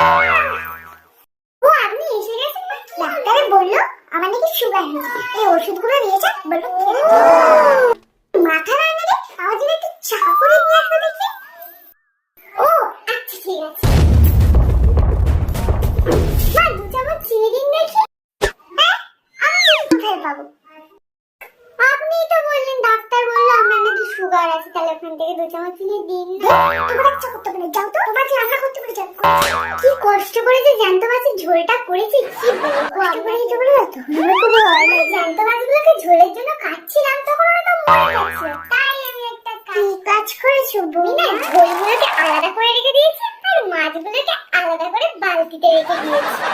ও আপনি এসে গেছেন? ডাক্তারে বললো আমার নাকি সুগার হয়েছে, এই ওষুধগুলো নিয়েছে বললো মাথা রান্না রে আওয়াজে একটু চা করে নিয়ে আসবো দেখি। ও আচ্ছা ঠিক আছে। মা দু চামচ চিনি দিন দেখি। আমি কোথায় পাবো? আপনি তো বললেন ডাক্তার বললো আপনার নাকি সুগার আছে, তাহলে ওখান থেকে দু চামচ চিনি দিন। তোমার ইচ্ছা করতে পারে যাও তো, তোমার রান্না করতে পারে যাও। কি কষ্ট করে যে জ্যান্ত মাছের ঝোলটা করেছি, কি বলবো। আপনার এই বলে তো জ্যান্ত মাছগুলোকে ঝোলের জন্য কাটছিলাম, তখন ওরা তো মরে গেছে। তাই আমি একটা কাজ করেছি, বই না ঝোলগুলোকে আলাদা করে রেখে দিয়েছি আর মাছগুলোকে আলাদা করে বালতিতে রেখে দিয়েছি।